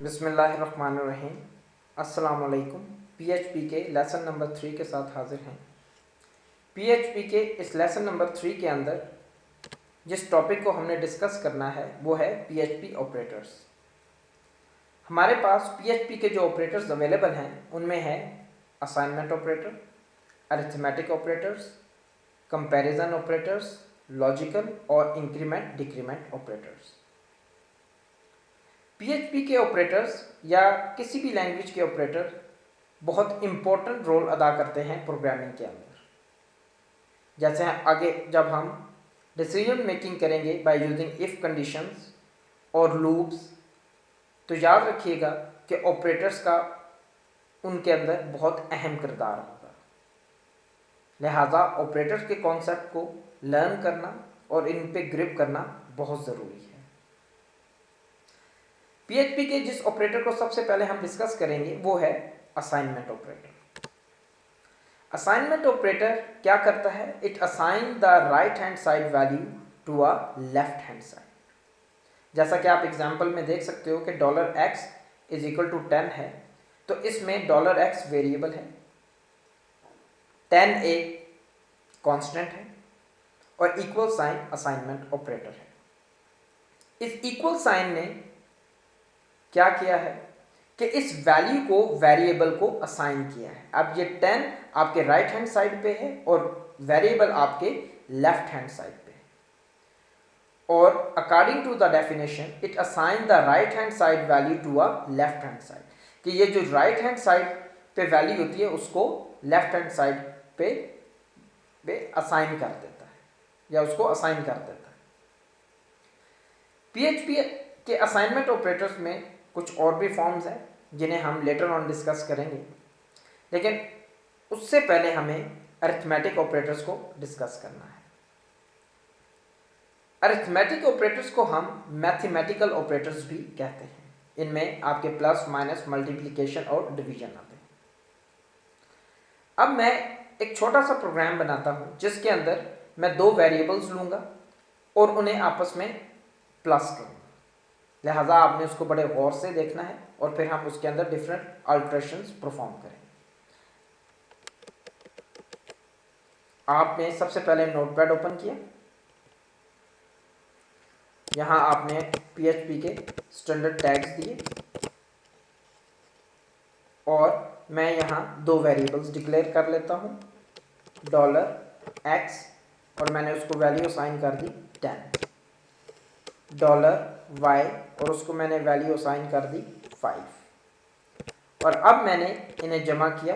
बिस्मिल्लाहिर्रहमानिर्रहीम। अस्सलामुअलैकुम। पीएचपी के लेसन नंबर 3 के साथ हाजिर हैं। पीएचपी के इस लेसन नंबर 3 के अंदर जिस टॉपिक को हमने डिस्कस करना है वो है पीएचपी ऑपरेटर्स। हमारे पास पीएचपी के जो ऑपरेटर्स अवेलेबल हैं उनमें है assignment operator, arithmetic operators, comparison operators, logical और इंक्रीमेंट डिक्रीमेंट ऑपरेटर्स। पीएचपी के ऑपरेटर्स या किसी भी लैंग्वेज के ऑपरेटर बहुत इंपॉर्टेंट रोल अदा करते हैं प्रोग्रामिंग के अंदर। जैसे आगे जब हम डिसीजन मेकिंग करेंगे बाय यूजिंग इफ कंडीशंस और लूप्स, तो याद रखिएगा कि ऑपरेटर्स का उनके अंदर बहुत अहम किरदार होगा। लिहाजा ऑपरेटर्स के कॉन्सेप्ट को लर्न करना और इन पे ग्रिप करना बहुत ज़रूरी है। पीएचपी के जिस ऑपरेटर को सबसे पहले हम डिस्कस करेंगे वो है असाइनमेंट ऑपरेटर। असाइनमेंट ऑपरेटर क्या करता है? It assign the right hand side value to a left hand side. जैसा कि आप एग्जांपल में देख सकते हो कि $x = 10 है, तो इसमें $x वेरिएबल है, 10 एक कांस्टेंट है और इक्वल साइन असाइनमेंट ऑपरेटर है। इस इक्वल साइन ने क्या किया है कि इस वैल्यू को वेरिएबल को असाइन किया है। अब ये 10 आपके राइट हैंड साइड पे है और वेरिएबल आपके लेफ्ट हैंड साइड पे है। और according to the definition it assign the right hand side value to a left hand side, कि ये जो राइट हैंड साइड पे वैल्यू होती है उसको लेफ्ट हैंड साइड पे असाइन कर देता है या उसको असाइन कर देता है। पीएचपी के असाइनमेंट ऑपरेटर्स में कुछ और भी फॉर्म्स हैं जिन्हें हम लेटर ऑन डिस्कस करेंगे, लेकिन उससे पहले हमें अरिथमेटिक ऑपरेटर्स को डिस्कस करना है। अरिथमेटिक ऑपरेटर्स को हम मैथमेटिकल ऑपरेटर्स भी कहते हैं। इनमें आपके प्लस, माइनस, मल्टीप्लिकेशन और डिवीजन आते हैं। अब मैं एक छोटा सा प्रोग्राम बनाता हूं जिसके अंदर मैं दो वेरिएबल्स लूंगा और उन्हें आपस में प्लस करूंगा। लिहाजा आपने उसको बड़े गौर से देखना है और फिर हम उसके अंदर डिफरेंट अल्ट्रेशंस परफॉर्म करेंगे। आपने सबसे पहले नोटपैड ओपन किया, यहाँ आपने पीएचपी के स्टैंडर्ड टैग्स दिए और मैं यहाँ दो वेरिएबल्स डिक्लेयर कर लेता हूँ, $x और मैंने उसको वैल्यू असाइन कर दी 10, $y और उसको मैंने वैल्यू असाइन कर दी 5। और अब मैंने इन्हें जमा किया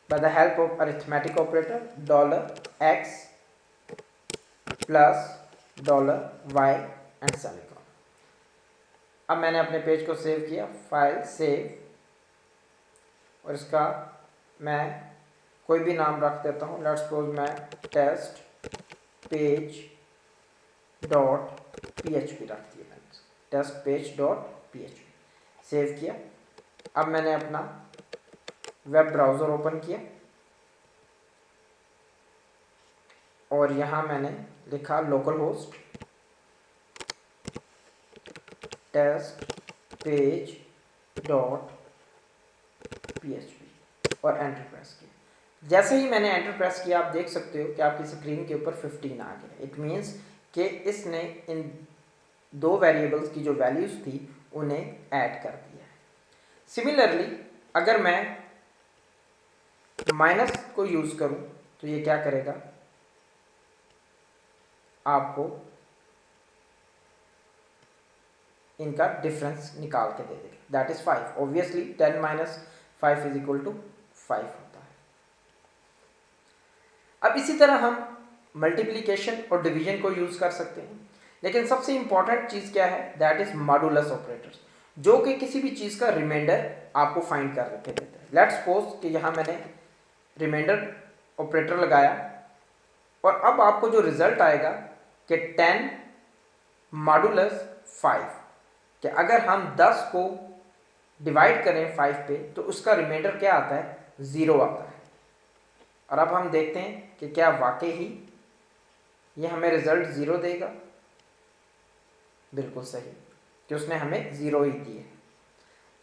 by the help of arithmetic operator, $x plus $y and semicolon. अब मैंने अपने पेज को सेव किया, फाइल सेव, और इसका मैं कोई भी नाम रख देता हूँ। लेट्स सपोज मैं टेस्ट पेज डॉट पीएचपी रख दिया, मैंने test page dot PHP save किया। अब मैंने अपना वेब ब्राउज़र ओपन किया और यहाँ मैंने लिखा local host test page dot PHP और एंटर प्रेस किया। जैसे ही मैंने एंटर प्रेस किया आप देख सकते हो कि आपकी स्क्रीन के ऊपर 15 आ गया। इट मीन्स कि इसने इन दो वेरिएबल्स की जो वैल्यूज़ थी उन्हें ऐड कर दिया है। सिमिलरली अगर मैं माइनस को यूज़ करूं तो ये क्या करेगा, आपको इनका डिफरेंस निकाल के दे देगा, दैट इज 5। ऑब्वियसली 10 - 5 = 5 होता है। अब इसी तरह हम मल्टीप्लिकेशन और डिवीजन को यूज़ कर सकते हैं, लेकिन सबसे इंपॉर्टेंट चीज़ क्या है, दैट इज मॉडुलस ऑपरेटर्स, जो कि किसी भी चीज़ का रिमाइंडर आपको फाइंड कर के देता है। लेट्स सपोज कि यहाँ मैंने रिमाइंडर ऑपरेटर लगाया और अब आपको जो रिजल्ट आएगा कि 10 मॉडुलस 5, कि अगर हम 10 को डिवाइड करें 5 पे तो उसका रिमाइंडर क्या आता है, 0 आता है। और अब हम देखते हैं कि क्या वाकई ही ये हमें रिजल्ट 0 देगा। बिल्कुल सही, कि उसने हमें 0 ही दिए।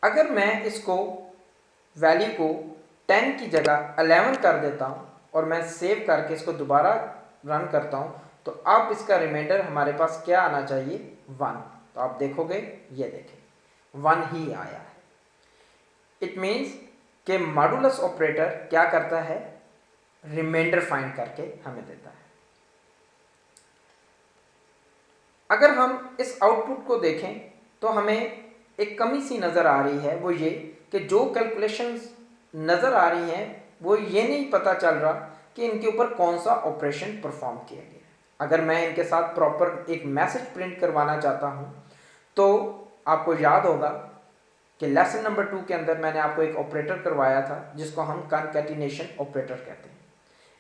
अगर मैं इसको वैल्यू को 10 की जगह 11 कर देता हूँ और मैं सेव करके इसको दोबारा रन करता हूँ, तो अब इसका रिमाइंडर हमारे पास क्या आना चाहिए, 1। तो आप देखोगे, ये देखें 1 ही आया है। इट मीन्स कि मॉडुलस ऑपरेटर क्या करता है, रिमाइंडर फाइंड करके हमें देता है। अगर हम इस आउटपुट को देखें तो हमें एक कमी सी नज़र आ रही है, वो ये कि जो कैलकुलेशंस नज़र आ रही हैं वो ये नहीं पता चल रहा कि इनके ऊपर कौन सा ऑपरेशन परफॉर्म किया गया है। अगर मैं इनके साथ प्रॉपर एक मैसेज प्रिंट करवाना चाहता हूँ तो आपको याद होगा कि लेसन नंबर 2 के अंदर मैंने आपको एक ऑपरेटर करवाया था जिसको हम कॉन्कैटिनेशन ऑपरेटर कहते हैं।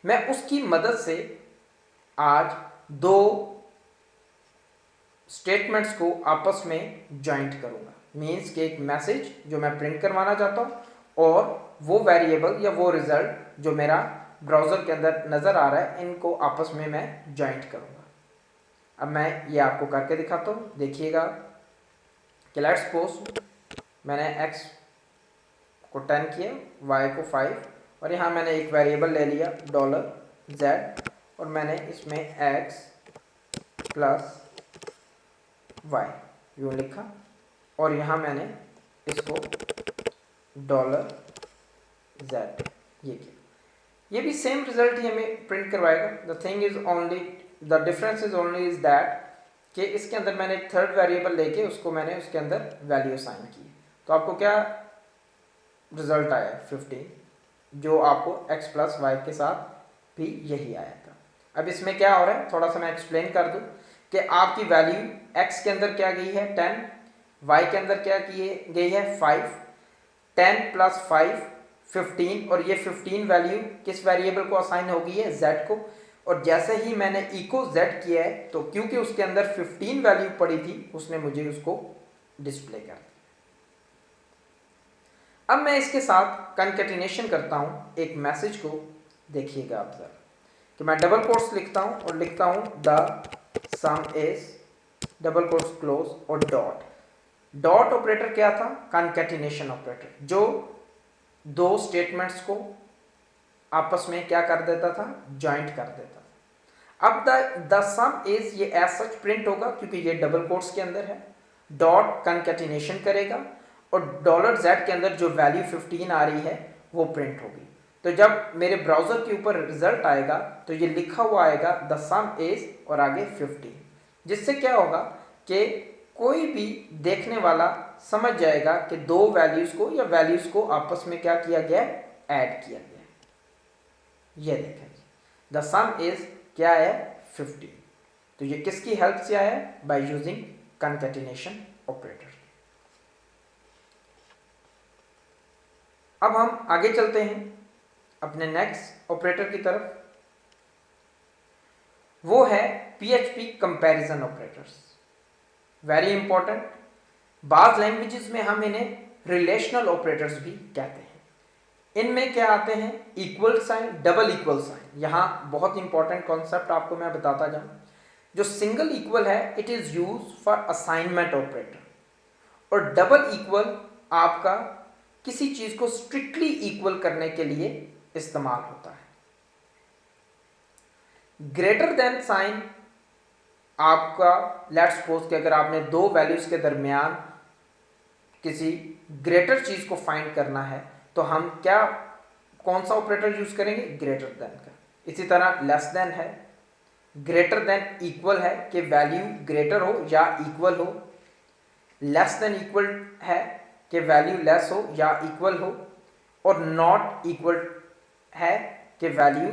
मैं उसकी मदद से आज दो स्टेटमेंट्स को आपस में जॉइंट करूंगा। मीन्स कि एक मैसेज जो मैं प्रिंट करवाना चाहता हूं और वो वेरिएबल या वो रिजल्ट जो मेरा ब्राउज़र के अंदर नज़र आ रहा है, इनको आपस में मैं जॉइंट करूंगा। अब मैं ये आपको करके दिखाता हूँ, देखिएगा कि लेट्स सपोज मैंने x को 10 किया, y को 5 और यहाँ मैंने एक वेरिएबल ले लिया $z और मैंने इसमें x प्लस y यूँ लिखा और यहाँ मैंने इसको $z ये किया। ये भी सेम रिजल्ट ही हमें प्रिंट करवाएगा। The thing is only, the difference is only is that कि इसके अंदर मैंने एक थर्ड वेरिएबल लेके उसको मैंने उसके अंदर वैल्यू असाइन की। तो आपको क्या रिजल्ट आया, 15, जो आपको x प्लस वाई के साथ भी यही आया था। अब इसमें क्या हो रहा है, थोड़ा सा मैं एक्सप्लेन कर दूं कि आपकी वैल्यू x के अंदर क्या गई है 10, y के अंदर क्या गई है 5, 10 प्लस 5 15 और ये 15 वैल्यू किस वेरिएबल को असाइन हो गई है, z को। और जैसे ही मैंने इको z किया है तो क्योंकि उसके अंदर 15 वैल्यू पड़ी थी उसने मुझे उसको डिस्प्ले कर दिया। अब मैं इसके साथ कंकैटिनेशन करता हूं एक मैसेज को, देखिएगा आप जरा कि मैं डबल कोट्स लिखता हूं और लिखता हूं the some is double quotes close और डॉट। डॉट ऑपरेटर क्या था, कंकैटिनेशन ऑपरेटर, जो दो स्टेटमेंट्स को आपस में क्या कर देता था, जॉइंट कर देता था। अब द सम इज ये एज सच प्रिंट होगा क्योंकि ये डबल कोट्स के अंदर है। डॉट कंकैटिनेशन करेगा और $z के अंदर जो वैल्यू 15 आ रही है वो प्रिंट होगी। तो जब मेरे ब्राउज़र के ऊपर रिजल्ट आएगा तो ये लिखा हुआ आएगा द सम इज और आगे 15, जिससे क्या होगा कि कोई भी देखने वाला समझ जाएगा कि दो वैल्यूज़ को या वैल्यूज़ को आपस में क्या किया गया है, ऐड किया गया है। ये देखें द सम इज क्या है 15। तो ये किसकी हेल्प से आया है, बाय यूजिंग कंकैटिनेशन ऑपरेटर। अब हम आगे चलते हैं अपने नेक्स्ट ऑपरेटर की तरफ, वो है PHP comparison operators. Very important, बाज लैंग्वेजेस में हम इन्हें रिलेशनल ऑपरेटर्स भी कहते हैं। इनमें क्या आते हैं, equal sign, double equal sign. यहां बहुत इंपॉर्टेंट कॉन्सेप्ट आपको मैं बताता जाऊं। जो सिंगल इक्वल है it is use for assignment operator और डबल इक्वल आपका किसी चीज को स्ट्रिक्टली इक्वल करने के लिए इस्तेमाल होता है। ग्रेटर देन साइन आपका, लेट्स सपोज कि अगर आपने दो वैल्यूज के दरमियान किसी ग्रेटर चीज को फाइंड करना है तो हम क्या, कौन सा ऑपरेटर यूज करेंगे, ग्रेटर देन का। इसी तरह लेस देन है, ग्रेटर देन इक्वल है कि वैल्यू ग्रेटर हो या इक्वल हो, लेस देन इक्वल है कि वैल्यू लेस हो या इक्वल हो, और नॉट इक्वल है कि वैल्यू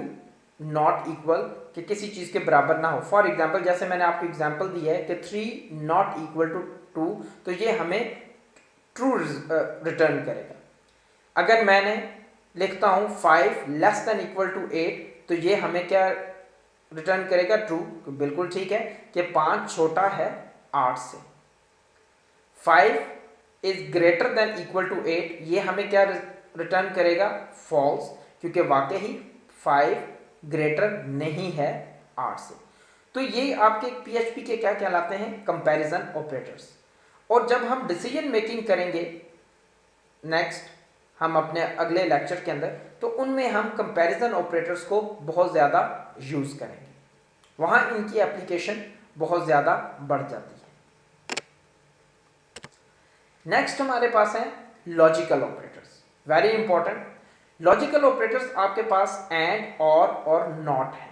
नॉट इक्वल कि किसी चीज के बराबर ना हो। फॉर एग्जाम्पल जैसे मैंने आपको एग्जाम्पल दी है कि 3 नॉट इक्वल टू 2, तो ये हमें ट्रू रिटर्न करेगा। अगर मैंने लिखता हूं 5 लेस देन इक्वल टू 8, तो ये हमें क्या रिटर्न करेगा, ट्रू। तो बिल्कुल ठीक है कि 5 छोटा है 8 से। 5 is greater than equal to 8, ये हमें क्या रिटर्न करेगा, फॉल्स, क्योंकि वाकई ही 5 ग्रेटर नहीं है 8 से। तो ये आपके PHP के क्या कहलाते हैं, कंपैरिजन ऑपरेटर्स। और जब हम डिसीजन मेकिंग करेंगे नेक्स्ट हम अपने अगले लेक्चर के अंदर, तो उनमें हम कंपैरिजन ऑपरेटर्स को बहुत ज़्यादा यूज़ करेंगे, वहाँ इनकी एप्लीकेशन बहुत ज़्यादा बढ़ जाती है। नेक्स्ट हमारे पास है logical operators, very important. Logical operators आपके पास एंड और नॉट है।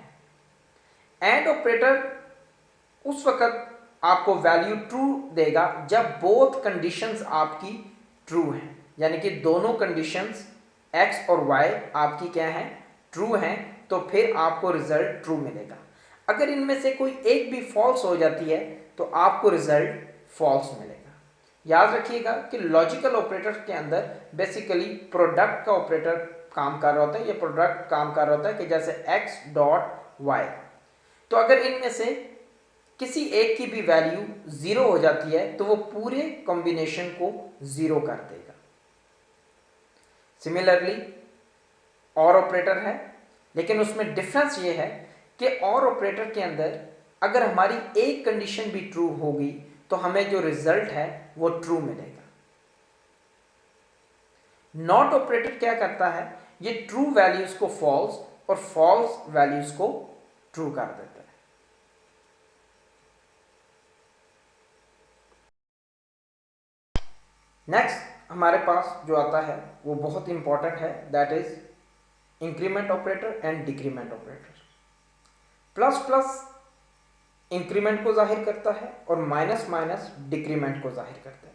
एंड ऑपरेटर उस वक्त आपको वैल्यू ट्रू देगा जब बोथ कंडीशंस आपकी ट्रू हैं, यानी कि दोनों कंडीशंस x और y आपकी क्या है, ट्रू हैं, तो फिर आपको रिजल्ट ट्रू मिलेगा। अगर इनमें से कोई एक भी फॉल्स हो जाती है तो आपको रिजल्ट फॉल्स मिलेगा। याद रखिएगा कि लॉजिकल ऑपरेटर के अंदर बेसिकली प्रोडक्ट का ऑपरेटर काम कर रहा होता है, या प्रोडक्ट काम कर रहा होता है कि जैसे x डॉट y। तो अगर इनमें से किसी एक की भी वैल्यू 0 हो जाती है तो वो पूरे कॉम्बिनेशन को 0 कर देगा। सिमिलरली और ऑपरेटर है, लेकिन उसमें डिफरेंस ये है कि और ऑपरेटर के अंदर अगर हमारी एक कंडीशन भी ट्रू होगी तो हमें जो रिजल्ट है वो ट्रू मिलेगा। नॉट ऑपरेटर क्या करता है, ये ट्रू वैल्यूज को फॉल्स और फॉल्स वैल्यूज को ट्रू कर देता है। नेक्स्ट हमारे पास जो आता है वो बहुत इंपॉर्टेंट है, that is increment operator and decrement operator. Plus plus increment को जाहिर करता है और माइनस माइनस डिक्रीमेंट को जाहिर करता है।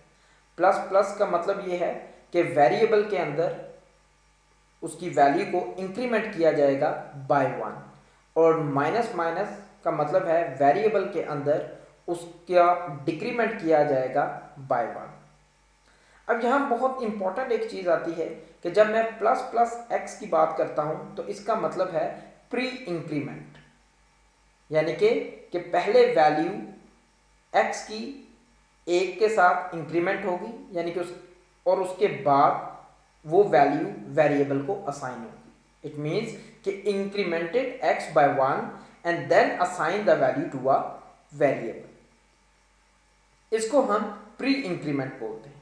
प्लस प्लस का मतलब ये है कि वेरिएबल के अंदर उसकी वैल्यू को इंक्रीमेंट किया जाएगा बाय 1, और माइनस माइनस का मतलब है वेरिएबल के अंदर उसका डिक्रीमेंट किया जाएगा बाय 1। अब यहाँ बहुत इंपॉर्टेंट एक चीज़ आती है कि जब मैं प्लस प्लस एक्स की बात करता हूँ तो इसका मतलब है प्री इंक्रीमेंट, यानी कि पहले वैल्यू x की 1 के साथ इंक्रीमेंट होगी, यानी कि और उसके बाद वो वैल्यू वेरिएबल को असाइन होगी। इट मीन्स कि incremented x by 1 and then assign the value to a variable, इसको हम प्री इंक्रीमेंट बोलते हैं।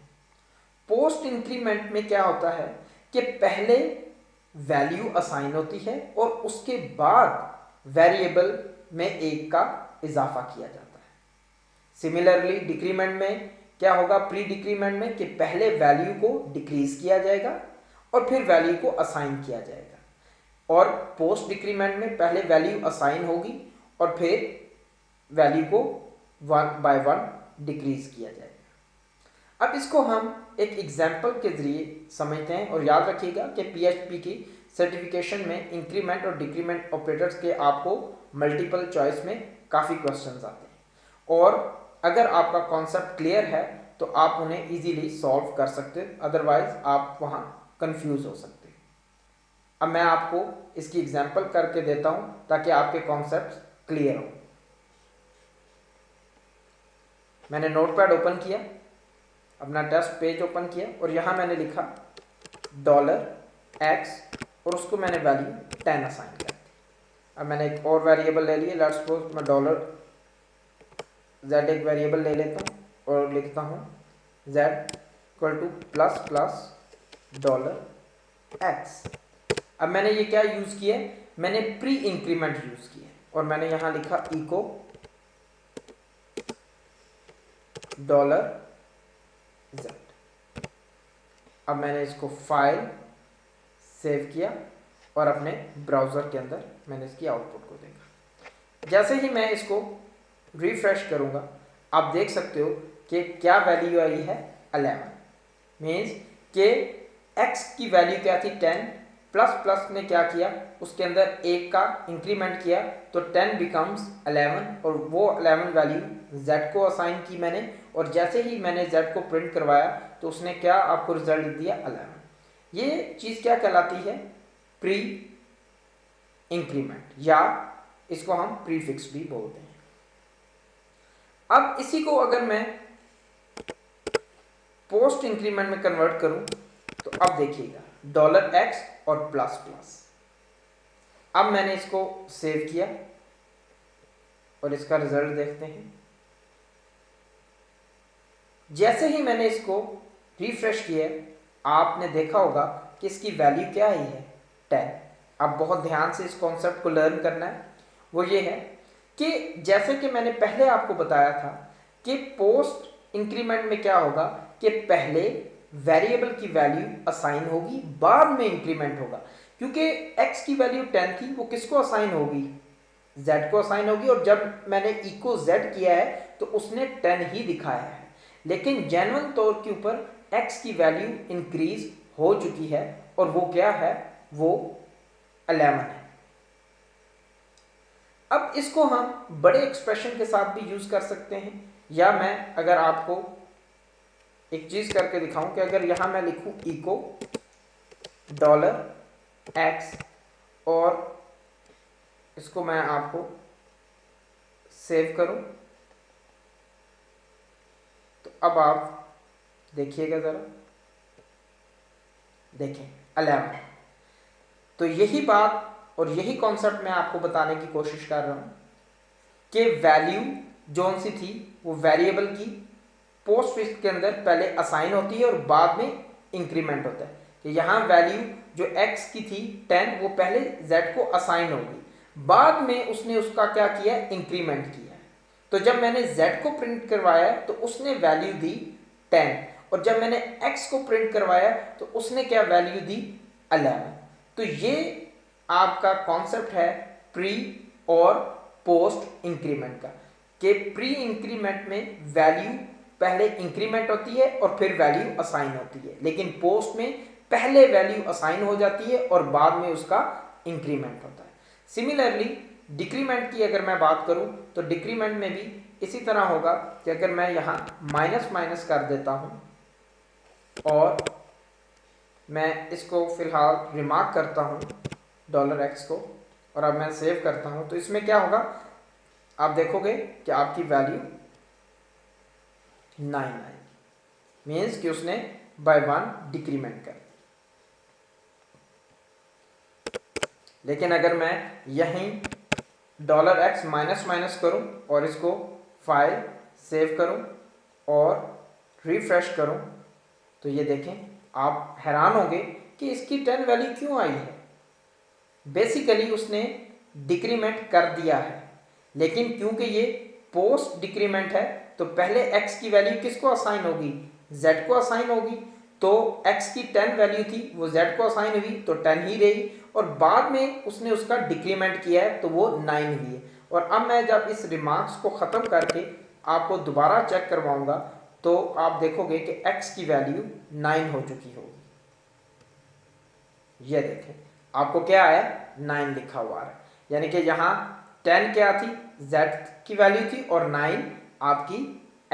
पोस्ट इंक्रीमेंट में क्या होता है कि पहले वैल्यू असाइन होती है और उसके बाद वेरिएबल में 1 का इजाफा किया जाता है। सिमिलरली डिक्रीमेंट में क्या होगा, प्री डिक्रीमेंट में कि पहले वैल्यू को डिक्रीज किया जाएगा और फिर वैल्यू को असाइन किया जाएगा, और पोस्ट डिक्रीमेंट में पहले वैल्यू असाइन होगी और फिर वैल्यू को 1 बाय 1 डिक्रीज किया जाएगा। अब इसको हम एक एग्जाम्पल के जरिए समझते हैं, और याद रखिएगा कि PHP की सर्टिफिकेशन में इंक्रीमेंट और डिक्रीमेंट ऑपरेटर्स के आपको मल्टीपल चॉइस में काफ़ी क्वेश्चंस आते हैं, और अगर आपका कॉन्सेप्ट क्लियर है तो आप उन्हें इजीली सॉल्व कर सकते हैं, अदरवाइज आप वहाँ कंफ्यूज हो सकते हैं। अब मैं आपको इसकी एग्जाम्पल करके देता हूँ ताकि आपके कॉन्सेप्ट क्लियर हो। मैंने नोटपैड ओपन किया, अपना टेस्ट पेज ओपन किया, और यहाँ मैंने लिखा $x और उसको मैंने वैल्यू 10 असाइन कर दी। अब मैंने एक और वेरिएबल ले लिया, लेट्स सपोज मैं $z एक वेरिएबल ले लेता हूँ और लिखता हूँ z equal two plus plus $x। अब मैंने ये क्या यूज़ किया, मैंने प्री इंक्रीमेंट यूज़ किया, और मैंने यहाँ लिखा इको $z। अब मैंने इसको फाइल सेव किया और अपने ब्राउज़र के अंदर मैंने इसकी आउटपुट को देखा। जैसे ही मैं इसको रिफ्रेश करूँगा आप देख सकते हो कि क्या वैल्यू आई है, 11। मीन्स कि x की वैल्यू क्या थी, 10, प्लस प्लस ने क्या किया, उसके अंदर 1 का इंक्रीमेंट किया तो 10 बिकम्स 11, और वो 11 वैल्यू z को असाइन की मैंने, और जैसे ही मैंने z को प्रिंट करवाया तो उसने क्या आपको रिजल्ट दिया, 11। ये चीज़ क्या कहलाती है, प्री इंक्रीमेंट, या इसको हम प्रीफिक्स भी बोलते हैं। अब इसी को अगर मैं पोस्ट इंक्रीमेंट में कन्वर्ट करूं तो अब देखिएगा $x और प्लस प्लस। अब मैंने इसको सेव किया और इसका रिजल्ट देखते हैं। जैसे ही मैंने इसको रिफ्रेश किया आपने देखा होगा कि इसकी वैल्यू क्या आई है 10। अब बहुत ध्यान से इस कॉन्सेप्ट को लर्न करना है। वो ये है कि जैसे कि मैंने पहले आपको बताया था कि पोस्ट इंक्रीमेंट में क्या होगा कि पहले वेरिएबल की वैल्यू असाइन होगी, बाद में इंक्रीमेंट होगा। क्योंकि x की वैल्यू 10 थी, वो किसको असाइन होगी, z को असाइन होगी, और जब मैंने इको z किया है तो उसने 10 ही दिखाया है। लेकिन जेन्युइन तौर के ऊपर x की वैल्यू इंक्रीज हो चुकी है, और वो क्या है, वो 11 है। अब इसको हम बड़े एक्सप्रेशन के साथ भी यूज कर सकते हैं, या मैं अगर आपको एक चीज करके दिखाऊं कि अगर यहां मैं लिखूं इको $x और इसको मैं आपको सेव करूं, तो अब आप देखिएगा जरा, देखें 11। तो यही बात और यही कॉन्सेप्ट मैं आपको बताने की कोशिश कर रहा हूं कि वैल्यू जोन सी थी वो वेरिएबल की पोस्ट फिक्स के अंदर पहले असाइन होती है और बाद में इंक्रीमेंट होता है। कि यहां वैल्यू जो x की थी 10, वो पहले z को असाइन होगी, बाद में उसने उसका क्या किया, इंक्रीमेंट किया। तो जब मैंने z को प्रिंट करवाया तो उसने वैल्यू दी 10, और जब मैंने x को प्रिंट करवाया तो उसने क्या वैल्यू दी 11। तो ये आपका कॉन्सेप्ट है प्री और पोस्ट इंक्रीमेंट का, कि प्री इंक्रीमेंट में वैल्यू पहले इंक्रीमेंट होती है और फिर वैल्यू असाइन होती है, लेकिन पोस्ट में पहले वैल्यू असाइन हो जाती है और बाद में उसका इंक्रीमेंट होता है। सिमिलरली डिक्रीमेंट की अगर मैं बात करूं तो डिक्रीमेंट में भी इसी तरह होगा कि अगर मैं यहां माइनस माइनस कर देता हूं और मैं इसको फिलहाल रिमार्क करता हूं $x को, और अब मैं सेव करता हूं, तो इसमें क्या होगा, आप देखोगे कि आपकी वैल्यू 9 आएगी, मीन्स कि उसने बाय 1 डिक्रीमेंट कर। लेकिन अगर मैं यहीं $x माइनस माइनस करूं और इसको फाइल सेव करूं और रिफ्रेश करूं, तो ये देखें, आप हैरान होंगे कि इसकी 10 वैल्यू क्यों आई है। बेसिकली उसने डिक्रीमेंट कर दिया है, लेकिन क्योंकि ये पोस्ट डिक्रीमेंट है तो पहले x की वैल्यू किसको असाइन होगी, z को असाइन होगी। तो x की 10 वैल्यू थी, वो z को असाइन हुई तो 10 ही रही, और बाद में उसने उसका डिक्रीमेंट किया है तो वो 9 हुई है। और अब मैं जब इस रिमार्क्स को ख़त्म करके आपको दोबारा चेक करवाऊंगा तो आप देखोगे कि x की वैल्यू 9 हो चुकी होगी। ये देखें, आपको क्या है, 9 लिखा हुआ है, यानी कि यहाँ 10 क्या थी, z की वैल्यू थी, और 9 आपकी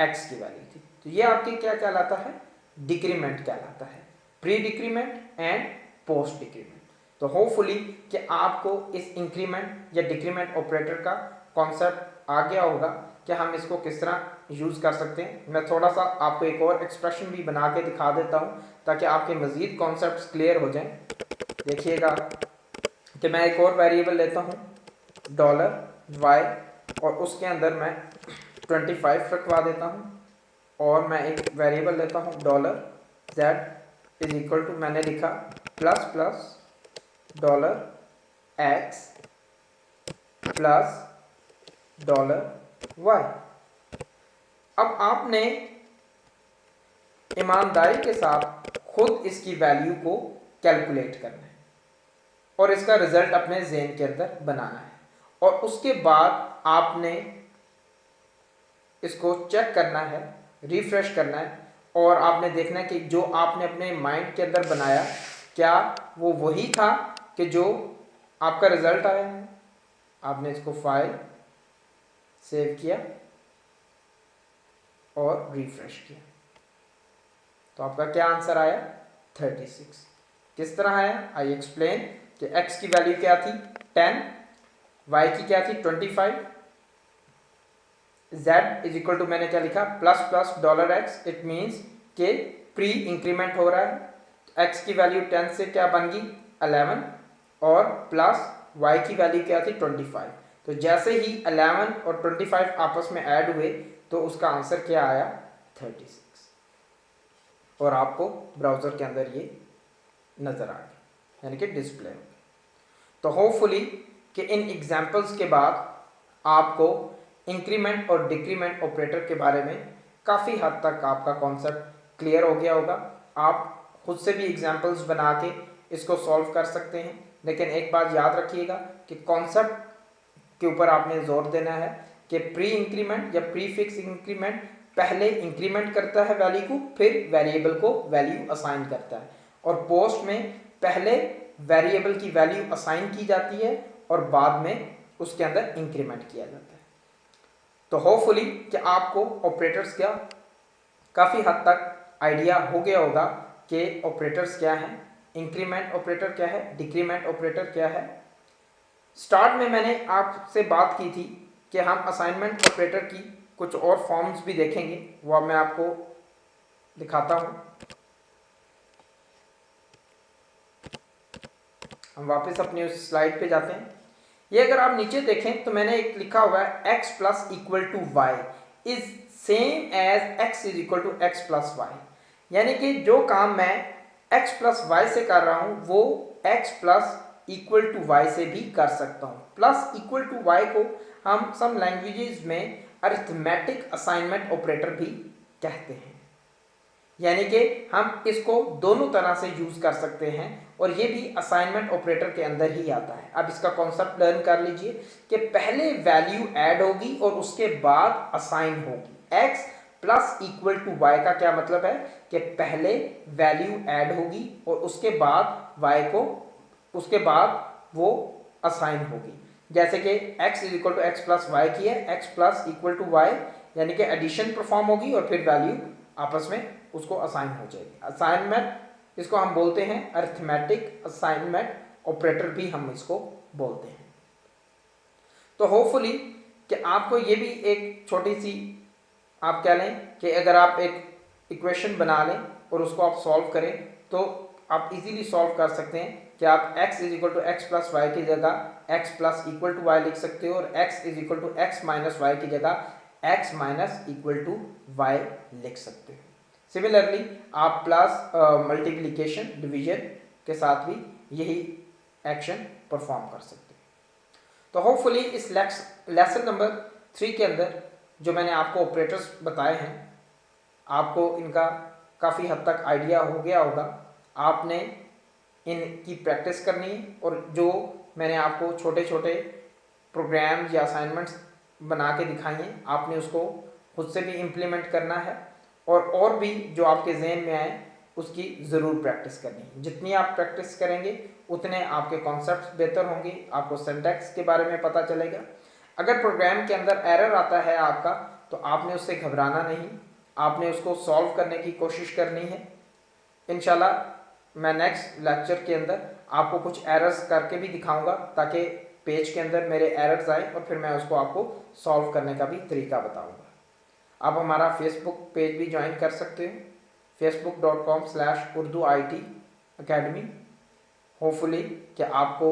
x की वैल्यू थी। तो ये आपके क्या कहलाता है, डिक्रीमेंट कहलाता है, pre decrement and post decrement. तो होपफुली कि आपको इस इंक्रीमेंट या डिक्रीमेंट ऑपरेटर का कॉन्सेप्ट आ गया होगा कि हम इसको किस तरह यूज़ कर सकते हैं। मैं थोड़ा सा आपको एक और एक्सप्रेशन भी बना के दिखा देता हूँ ताकि आपके मज़ीद कॉन्सेप्ट्स क्लियर हो जाएं। देखिएगा कि मैं एक और वेरिएबल लेता हूँ $y, और उसके अंदर मैं 25 रखवा देता हूँ, और मैं एक वेरिएबल लेता हूँ $z इज इक्वल टू, मैंने लिखा plus plus $x plus $y। अब आपने ईमानदारी के साथ खुद इसकी वैल्यू को कैलकुलेट करना है और इसका रिजल्ट अपने ज़हन के अंदर बनाना है, और उसके बाद आपने इसको चेक करना है, रिफ्रेश करना है, और आपने देखना है कि जो आपने अपने माइंड के अंदर बनाया क्या वो वही था कि जो आपका रिजल्ट आया है। आपने इसको फाइल सेव किया और रिफ्रेश किया, तो आपका क्या आंसर आया, 36। किस तरह आया, आई एक्सप्लेन कि x की वैल्यू क्या थी 10, y की क्या थी 25, z इज इक्वल टू मैंने क्या लिखा plus plus $x, it means के प्री इंक्रीमेंट हो रहा है। तो x की वैल्यू 10 से क्या बन गई 11, और प्लस y की वैल्यू क्या थी 25। तो जैसे ही 11 और 25 आपस में ऐड हुए तो उसका आंसर क्या आया 36। और आपको ब्राउज़र के अंदर ये नज़र आ गया, यानी कि डिस्प्ले हो गया। तो होपफुली कि इन एग्जाम्पल्स के बाद आपको इंक्रीमेंट और डिक्रीमेंट ऑपरेटर के बारे में काफ़ी हद तक आपका कॉन्सेप्ट क्लियर हो गया होगा। आप खुद से भी एग्जाम्पल्स बना के इसको सॉल्व कर सकते हैं, लेकिन एक बात याद रखिएगा कि कॉन्सेप्ट के ऊपर आपने जोर देना है कि प्री इंक्रीमेंट या प्री फिक्स इंक्रीमेंट पहले इंक्रीमेंट करता है वैल्यू को, फिर वेरिएबल को वैल्यू असाइन करता है, और पोस्ट में पहले वेरिएबल की वैल्यू असाइन की जाती है और बाद में उसके अंदर इंक्रीमेंट किया जाता है। तो होपफुली कि आपको ऑपरेटर्स का काफ़ी हद तक आइडिया हो गया होगा कि ऑपरेटर्स क्या हैं, इंक्रीमेंट ऑपरेटर क्या है, डिक्रीमेंट ऑपरेटर क्या है। स्टार्ट में मैंने आपसे बात की थी कि हम असाइनमेंट ऑपरेटर की कुछ और फॉर्म्स भी देखेंगे, वह मैं आपको दिखाता हूं। हम वापस अपनी उस स्लाइड पे जाते हैं। ये अगर आप नीचे देखें तो मैंने एक लिखा हुआ है x plus equal to Y is same as x is equal to X plus Y, यानी कि जो काम मैं x प्लस वाई से कर रहा हूं वो x plus equal to Y से भी कर सकता हूं। प्लस इक्वल टू वाई को हम सम लैंग्वेजेस में अरिथमेटिक असाइनमेंट ऑपरेटर भी कहते हैं, यानी कि हम इसको दोनों तरह से यूज कर सकते हैं और ये भी असाइनमेंट ऑपरेटर के अंदर ही आता है। अब इसका कॉन्सेप्ट लर्न कर लीजिए कि पहले वैल्यू ऐड होगी और उसके बाद असाइन होगी। x plus equal to Y का क्या मतलब है कि पहले वैल्यू ऐड होगी और उसके बाद y को, उसके बाद वो असाइन होगी। जैसे कि x is equal to X plus Y की है, x plus equal to Y यानी कि एडिशन परफॉर्म होगी और फिर वैल्यू आपस में उसको असाइन हो जाएगी। असाइनमेंट इसको हम बोलते हैं अरिथमेटिक असाइनमेंट ऑपरेटर भी हम इसको बोलते हैं। तो होपफुली कि आपको ये भी एक छोटी सी आप कह लें कि अगर आप एक इक्वेशन बना लें और उसको आप सॉल्व करें तो आप इजीली सॉल्व कर सकते हैं कि आप x is equal to X plus Y की जगह x plus equal to Y लिख सकते हो और x is equal to X minus Y की जगह x minus equal to Y लिख सकते हो। सिमिलरली आप प्लस मल्टीप्लिकेशन डिवीजन के साथ भी यही एक्शन परफॉर्म कर सकते हैं। तो होपफुली इस लेसन नंबर 3 के अंदर जो मैंने आपको ऑपरेटर्स बताए हैं आपको इनका काफ़ी हद तक आइडिया हो गया होगा। आपने इनकी प्रैक्टिस करनी है और जो मैंने आपको छोटे छोटे प्रोग्राम या असाइनमेंट्स बना के दिखाई हैं आपने उसको खुद से भी इम्प्लीमेंट करना है और भी जो आपके जहन में आए उसकी ज़रूर प्रैक्टिस करनी है। जितनी आप प्रैक्टिस करेंगे उतने आपके कॉन्सेप्ट्स बेहतर होंगे, आपको सिंटैक्स के बारे में पता चलेगा। अगर प्रोग्राम के अंदर एरर आता है आपका तो आपने उससे घबराना नहीं, आपने उसको सॉल्व करने की कोशिश करनी है। इंशाल्लाह मैं नेक्स्ट लेक्चर के अंदर आपको कुछ एरर्स करके भी दिखाऊंगा ताकि पेज के अंदर मेरे एरर्स आए और फिर मैं उसको आपको सॉल्व करने का भी तरीका बताऊंगा। आप हमारा फेसबुक पेज भी ज्वाइन कर सकते हैं, facebook.com/urduit academy। होपफुली कि आपको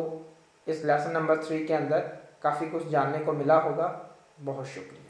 इस लेसन नंबर 3 के अंदर काफ़ी कुछ जानने को मिला होगा। बहुत शुक्रिया।